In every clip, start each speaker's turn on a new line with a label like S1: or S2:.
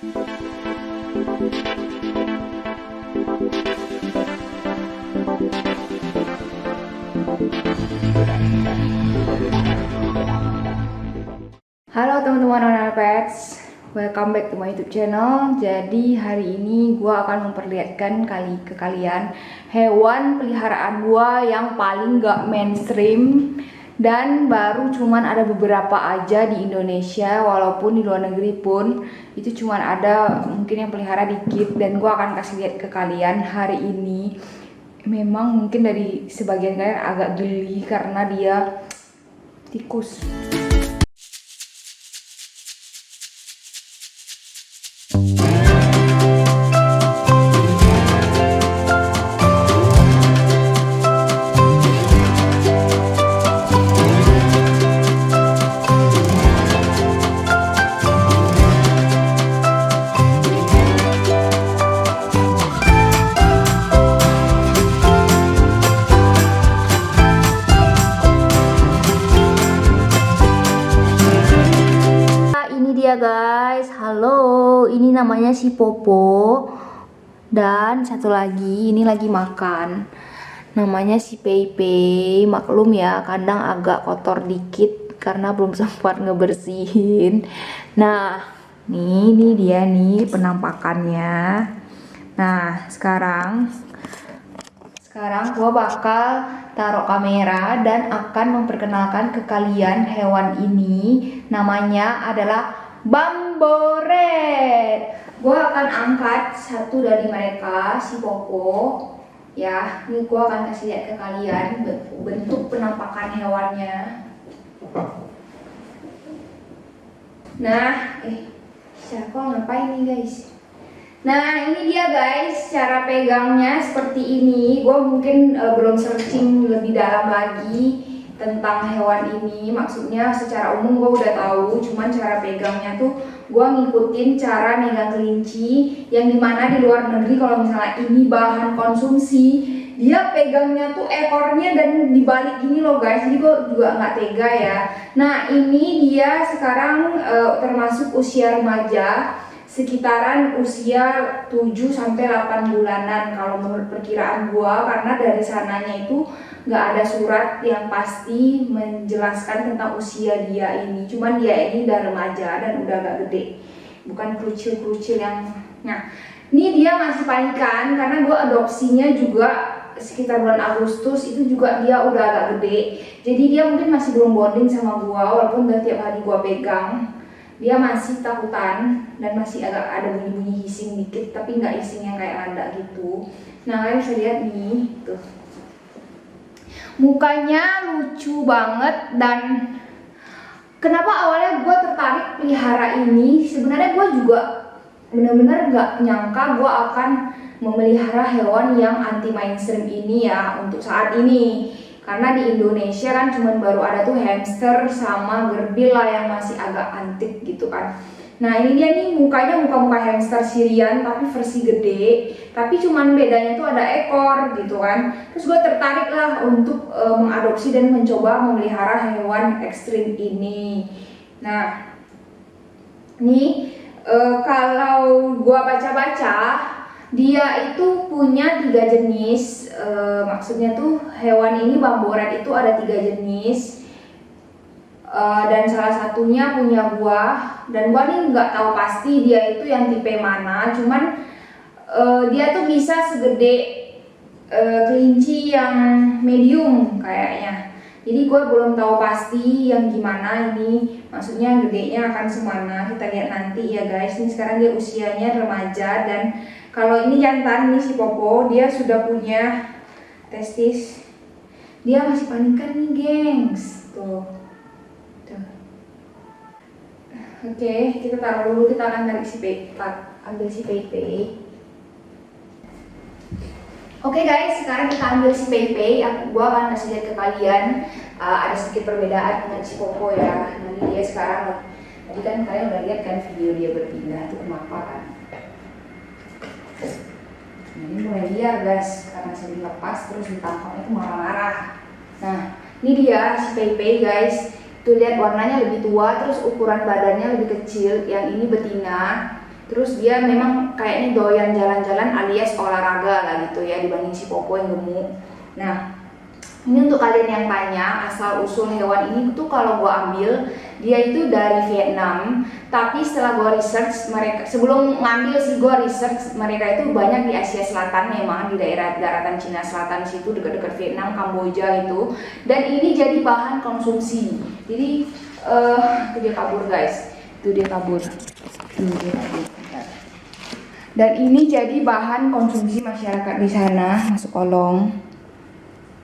S1: Halo teman-teman Onel Pets, welcome back to my YouTube channel. Jadi hari ini gue akan memperlihatkan ke kalian hewan peliharaan gue yang paling gak mainstream dan baru cuman ada beberapa aja di Indonesia, walaupun di luar negeri pun itu cuman ada mungkin yang pelihara dikit. Dan gue akan kasih lihat ke kalian hari ini. Memang mungkin dari sebagian kalian agak geli karena dia tikus. Guys, halo, ini namanya si Popo dan satu lagi ini lagi makan, namanya si Peipei. Maklum ya, kadang agak kotor dikit karena belum sempat ngebersihin. Nah, ini dia nih penampakannya. Nah, sekarang gua bakal taruh kamera dan akan memperkenalkan ke kalian hewan ini. Namanya adalah Bamboret. Gue akan angkat satu dari mereka, si Popo. Ya, ini gue akan kasih lihat ke kalian bentuk penampakan hewannya. Nah, siapa ngapain nih guys? Nah, ini dia guys, cara pegangnya seperti ini. Gue mungkin belum searching lebih dalam lagi tentang hewan ini. Maksudnya secara umum gue udah tahu, cuman cara pegangnya tuh gue ngikutin cara megang kelinci, yang dimana di luar negeri kalau misalnya ini bahan konsumsi, dia pegangnya tuh ekornya dan dibalik gini loh guys. Jadi gue juga nggak tega ya. Nah, ini dia sekarang termasuk usia remaja, sekitaran usia 7-8 bulanan kalau menurut perkiraan gua, karena dari sananya itu nggak ada surat yang pasti menjelaskan tentang usia dia ini. Cuman dia ini udah remaja dan udah agak gede, bukan kerucil-kerucil yang. Nah, ini dia masih panikan karena gua adopsinya juga sekitar bulan Agustus, itu juga dia udah agak gede. Jadi dia mungkin masih belum bonding sama gua, walaupun udah tiap hari gua pegang. Dia masih takutan dan masih agak ada bunyi-bunyi hissing dikit, tapi nggak hissing yang kayak lada gitu. Nah, kalian bisa lihat nih, tuh mukanya lucu banget. Dan kenapa awalnya gue tertarik pelihara ini? Sebenarnya gue juga bener-bener nggak nyangka gue akan memelihara hewan yang anti mainstream ini ya untuk saat ini. Karena di Indonesia kan cuman baru ada tuh hamster sama gerbil lah yang masih agak antik gitu kan. Nah, ini dia nih mukanya muka hamster Syrian tapi versi gede, tapi cuman bedanya tuh ada ekor gitu kan. Terus gue tertarik lah untuk mengadopsi dan mencoba memelihara hewan ekstrim ini. Nah, ini kalau gue baca-baca, dia itu punya 3 jenis. Maksudnya tuh hewan ini Bamboret itu ada 3 jenis, dan salah satunya punya buah. Dan gua nih nggak tahu pasti dia itu yang tipe mana, cuman dia tuh bisa segede kelinci yang medium kayaknya. Jadi gue belum tahu pasti yang gimana ini, maksudnya gedenya akan semana, kita lihat nanti ya guys. Ini sekarang dia usianya remaja, dan kalau ini jantan nih si Popo, dia sudah punya testis. Dia masih panikan nih gengs, tuh. Oke, kita taruh dulu, kita akan tarik si ambil si Peipei. Oke guys, sekarang kita ambil si Peipei. Gua akan kasih lihat ke kalian ada sedikit perbedaan dengan si Popo ya. Nanti dia sekarang, tadi kan kalian udah lihat kan video dia berpindah itu kenapa kan? Nah, ini mulai liar guys, karena sering lepas terus ditangkap itu marah-marah. Nah, ini dia si Peipei guys. Tuh lihat warnanya lebih tua, terus ukuran badannya lebih kecil. Yang ini betina. Terus dia memang kayaknya doyan jalan-jalan alias olahraga lah gitu ya, dibanding si Popo yang gemuk. Nah, ini untuk kalian yang tanya asal usul hewan ini tuh, kalau gue ambil dia itu dari Vietnam, tapi setelah gue research mereka, sebelum ngambil sih gue research mereka itu banyak di Asia Selatan, memang di daerah daratan Cina Selatan situ, dekat-dekat Vietnam, Kamboja itu. Dan ini jadi bahan konsumsi. Jadi itu dia kabur guys, itu dia kabur. Dan ini jadi bahan konsumsi masyarakat di sana. Masuk kolong.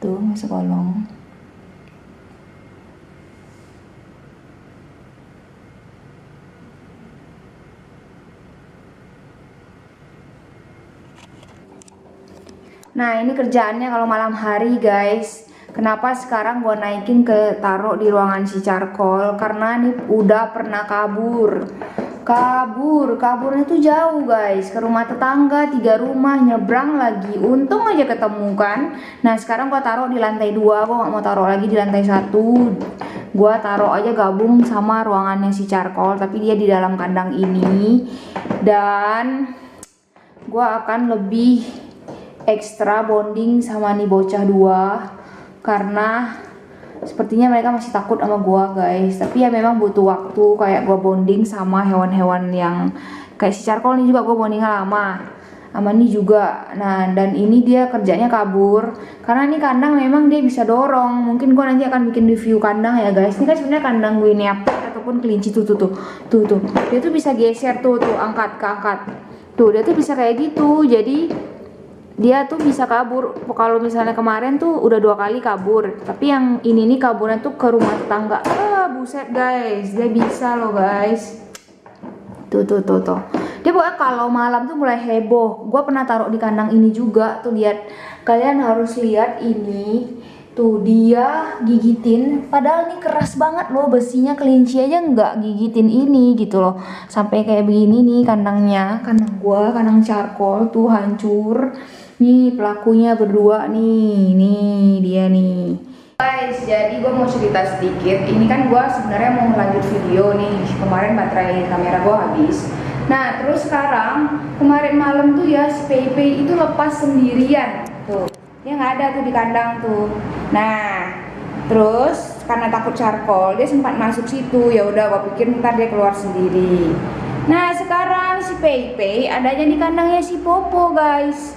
S1: Tuh, masuk kolong. Nah, ini kerjaannya kalau malam hari guys. Kenapa sekarang gue naikin ke taruh di ruangan si Charcoal? Karena ini udah pernah kaburnya tuh jauh guys, ke rumah tetangga, 3 rumah nyebrang lagi. Untung aja ketemu kan. Nah sekarang gua taruh di lantai 2, gua nggak mau taruh lagi di lantai 1. Gua taruh aja gabung sama ruangannya si Charcoal, tapi dia di dalam kandang ini. Dan gua akan lebih ekstra bonding sama nih bocah 2 karena sepertinya mereka masih takut sama gua guys. Tapi ya memang butuh waktu kayak gua bonding sama hewan-hewan yang kayak si Charcoal ini juga gua bonding lama sama ini juga. Nah dan ini dia kerjanya kabur karena ini kandang memang dia bisa dorong. Mungkin gua nanti akan bikin review kandang ya guys. Ini kan sebenarnya kandang gue ini ataupun kelinci tuh dia tuh bisa geser tuh angkat tuh, dia tuh bisa kayak gitu. Jadi dia tuh bisa kabur. Kalau misalnya kemarin tuh udah 2 kali kabur, tapi yang ini nih kaburnya tuh ke rumah tetangga. Buset guys, dia bisa loh guys. Tuh dia pokoknya kalau malam tuh mulai heboh. Gua pernah taruh di kandang ini juga tuh, lihat, kalian harus lihat ini tuh, dia gigitin, padahal ini keras banget loh besinya. Kelinci aja nggak gigitin ini gitu loh, sampai kayak begini nih kandangnya. Kandang gua, kandang Charcoal tuh hancur. Nih pelakunya berdua nih dia nih guys. Jadi gue mau cerita sedikit. Ini kan gue sebenarnya mau lanjut video nih, kemarin baterai kamera gue habis. Nah terus sekarang kemarin malam tuh ya si Pei itu lepas sendirian tuh, dia nggak ada tuh di kandang tuh. Nah terus karena takut Charcoal dia sempat masuk situ. Ya udah gue pikir ntar dia keluar sendiri. Nah sekarang si Pei adanya di kandangnya si Popo guys.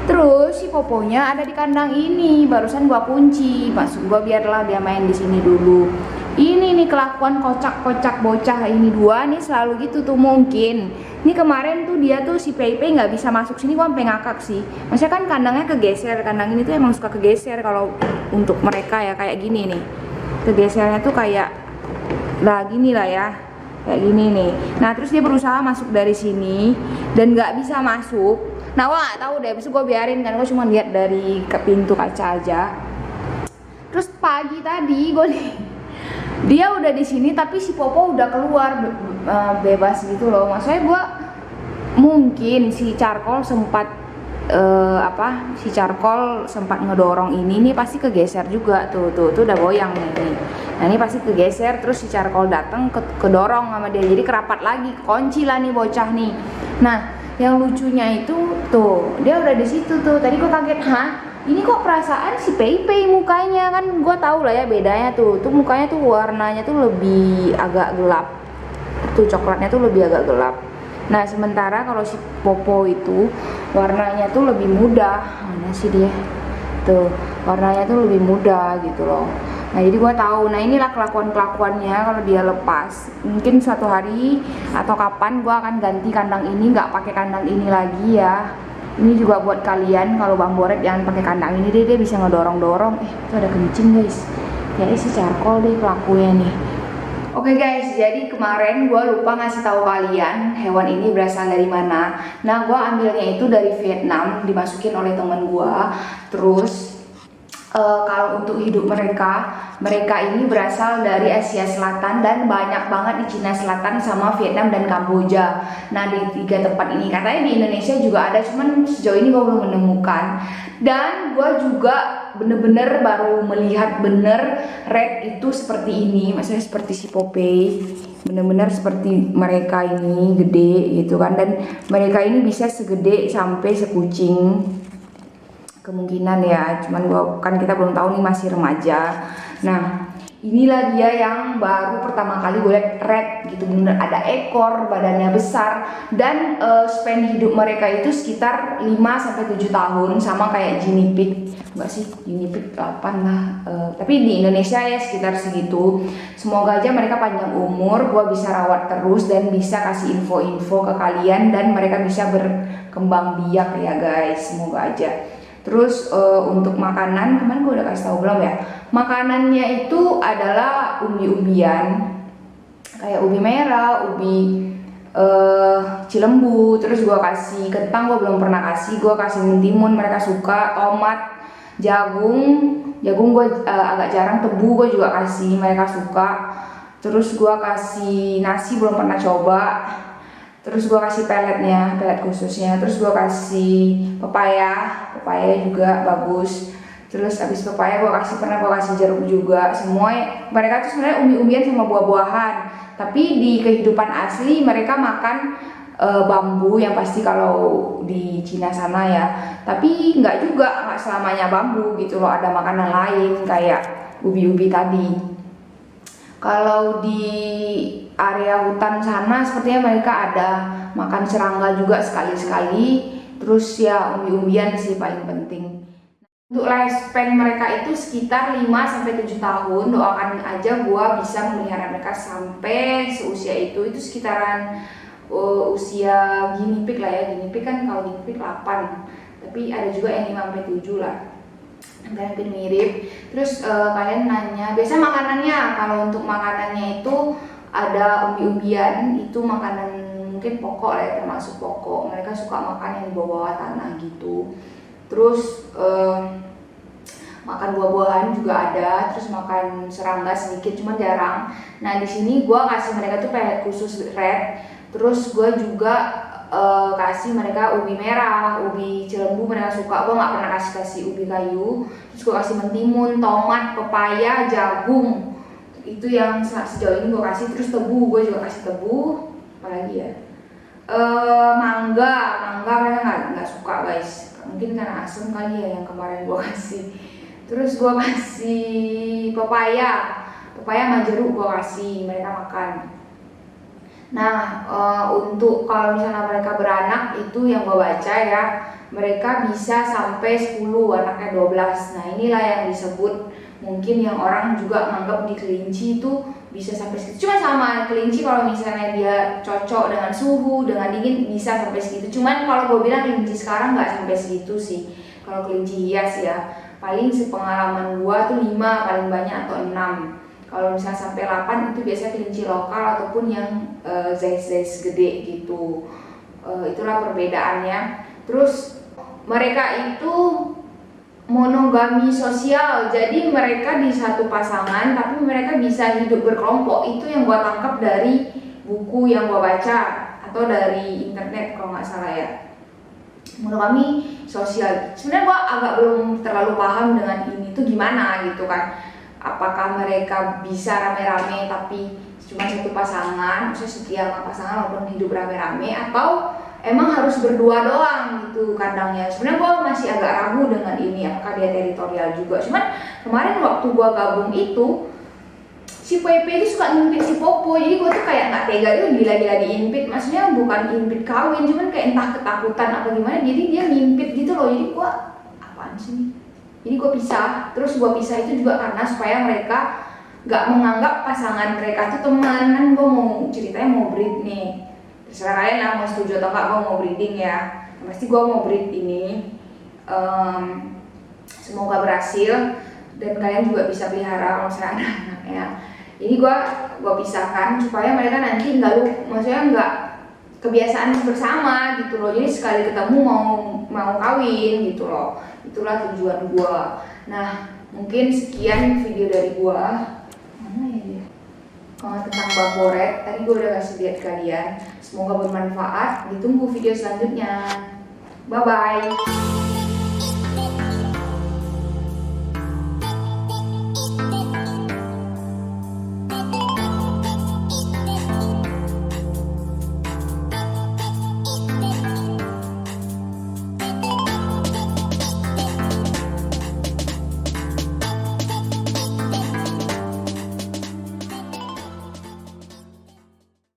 S1: Terus si Poponya ada di kandang ini. Barusan gua kunci, maksud gua biarlah dia main di sini dulu. Ini nih kelakuan kocak bocah ini 2 nih selalu gitu tuh. Mungkin ini kemarin tuh dia tuh si Pei nggak bisa masuk sini, gua sampai ngakak sih. Maksudnya kan kandangnya kegeser, kandang ini tuh emang suka kegeser kalau untuk mereka ya, kayak gini nih. Kegesernya tuh kayak lah gini lah ya, kayak gini nih. Nah terus dia berusaha masuk dari sini dan nggak bisa masuk. Nah gue gak tahu deh, besok gue biarin kan, gue cuma lihat dari ke pintu kaca aja. Terus pagi tadi gue dia udah di sini tapi si Popo udah keluar bebas gitu loh. Maksudnya gue mungkin si Charcoal sempat si Charcoal sempat ngedorong ini nih, pasti kegeser juga tuh udah goyang nih. Nah ini pasti kegeser, terus si Charcoal datang kedorong sama dia, jadi kerapat lagi, kunci lah nih bocah nih. Nah yang lucunya itu tuh dia udah di situ tuh. Tadi gue kaget, ini kok perasaan si Pei mukanya, kan gue tahu lah ya bedanya tuh mukanya tuh warnanya tuh lebih agak gelap tuh, coklatnya tuh lebih agak gelap. Nah sementara kalau si Popo itu warnanya tuh lebih muda. Mana sih dia tuh, warnanya tuh lebih muda gitu loh. Nah jadi gue tahu. Nah inilah kelakuannya kalau dia lepas. Mungkin suatu hari atau kapan gue akan ganti kandang ini, nggak pakai kandang ini lagi ya. Ini juga buat kalian, kalau Bang Boret jangan pakai kandang ini deh, dia bisa ngedorong. Itu ada kencing guys. Jadi si Charcoal deh pelakunya nih. Oke guys, jadi kemarin gue lupa ngasih tahu kalian hewan ini berasal dari mana. Nah gue ambilnya itu dari Vietnam, dimasukin oleh temen gue. Terus kalau untuk hidup mereka ini berasal dari Asia Selatan dan banyak banget di Cina Selatan sama Vietnam dan Kamboja. Nah di 3 tempat ini katanya di Indonesia juga ada, cuman sejauh ini gue belum menemukan. Dan gue juga bener-bener baru melihat bener red itu seperti ini, maksudnya seperti si Popeye bener-bener seperti mereka ini gede gitu kan, dan mereka ini bisa segede sampai sekucing kemungkinan ya, cuman kan kita belum tahu nih, masih remaja. Nah inilah dia yang baru pertama kali gue liat red gitu, bener ada ekor, badannya besar, dan span hidup mereka itu sekitar 5-7 tahun, sama kayak guinea pig. Enggak sih, guinea pig 8 lah, tapi di Indonesia ya sekitar segitu. Semoga aja mereka panjang umur, gue bisa rawat terus dan bisa kasih info-info ke kalian, dan mereka bisa berkembang biak ya guys, semoga aja. Terus untuk makanan, kemarin gue udah kasih tahu belum ya? Makanannya itu adalah umbi-umbian, kayak ubi merah, ubi cilembu. Terus gue kasih kentang, gue belum pernah kasih. Gue kasih mentimun, mereka suka. Tomat, jagung gue agak jarang. Tebu gue juga kasih, mereka suka. Terus gue kasih nasi, belum pernah coba. Terus gue kasih peletnya, pelet khususnya. Terus gue kasih pepaya juga bagus. Terus abis pepaya gue kasih jeruk juga. Semua mereka tuh sebenarnya umbi-umbian sama buah-buahan. Tapi di kehidupan asli mereka makan bambu, yang pasti kalau di Cina sana ya. Tapi nggak selamanya bambu gitu loh. Ada makanan lain kayak ubi-ubi tadi. Kalau di area hutan sana sepertinya mereka ada makan serangga juga sekali-sekali. Terus ya umbi-umbian sih paling penting. Untuk lifespan mereka itu sekitar 5-7 tahun. Doakan aja gua bisa memelihara mereka sampai seusia itu sekitaran usia guinea pig lah ya. Guinea pig kan, kalau guinea pig 8, tapi ada juga yang 5-7 lah, hampir mirip. Terus kalian nanya biasa makanannya. Kalau untuk makanannya itu ada umbi-umbian, itu makanan mungkin pokok lah ya, termasuk pokok. Mereka suka makan yang di bawah tanah gitu. Terus makan buah-buahan juga ada. Terus makan serangga sedikit, cuma jarang. Nah di sini gue kasih mereka tuh pelet khusus red. Terus gue juga kasih mereka ubi merah, ubi cilembu mereka suka. Gue nggak pernah kasih ubi kayu. Terus gue kasih mentimun, tomat, pepaya, jagung. Itu yang sejauh ini gue kasih. Terus tebu, gue juga kasih tebu. Apalagi ya, mangga mereka nggak suka guys. Mungkin karena asam kali ya yang kemarin gue kasih. Terus gue kasih pepaya sama jeruk gue kasih, mereka makan. Nah untuk kalau misalnya mereka beranak, itu yang gue baca ya, mereka bisa sampai 10, anaknya 12. Nah inilah yang disebut, mungkin yang orang juga menganggap di kelinci itu bisa sampai segitu. Cuma sama kelinci, kalau misalnya dia cocok dengan suhu, dengan dingin, bisa sampai segitu. Cuman kalau gue bilang kelinci sekarang nggak sampai segitu sih. Kalau kelinci hias ya, paling sepengalaman gue tuh 5 paling banyak atau 6. Kalau misalnya sampai 8 itu biasanya kelinci lokal ataupun yang size gede gitu. Itulah perbedaannya. Terus mereka itu monogami sosial, jadi mereka di satu pasangan tapi mereka bisa hidup berkelompok. Itu yang gua tangkap dari buku yang gua baca atau dari internet kalau nggak salah ya. Monogami sosial. Sebenarnya gua agak belum terlalu paham dengan ini tuh gimana gitu kan. Apakah mereka bisa rame-rame tapi cuma satu pasangan, maksudnya setia sama pasangan walaupun hidup rame-rame, atau emang harus berdua doang gitu kandangnya. Sebenarnya gue masih agak ragu dengan ini, apakah dia teritorial juga. Cuman kemarin waktu gue gabung itu, si Pepe itu suka ngimpit si Popo, jadi gue tuh kayak nggak tega, itu gila-gila diimpit. Maksudnya bukan impit kawin, cuman kayak entah ketakutan apa gimana, jadi dia ngimpit gitu loh. Jadi gue, apaan sih? Jadi gue pisah. Terus gue pisah itu juga karena supaya mereka gak menganggap pasangan mereka tuh teman. Kan gue mau ceritanya mau breed nih, terserah kalian lah mau setuju atau enggak, gue mau breeding ya. Pasti gue mau breed ini. Semoga berhasil dan kalian juga bisa pelihara kalau misalnya ada anaknya. Ini gue pisahkan supaya mereka nanti maksudnya nggak kebiasaan bersama gitu loh. Jadi sekali ketemu mau kawin gitu loh. Itulah tujuan gue. Nah mungkin sekian video dari gue. Mana ya dia? Tentang Bamboret. Tadi gue udah kasih lihat kalian. Semoga bermanfaat. Ditunggu video selanjutnya. Bye bye.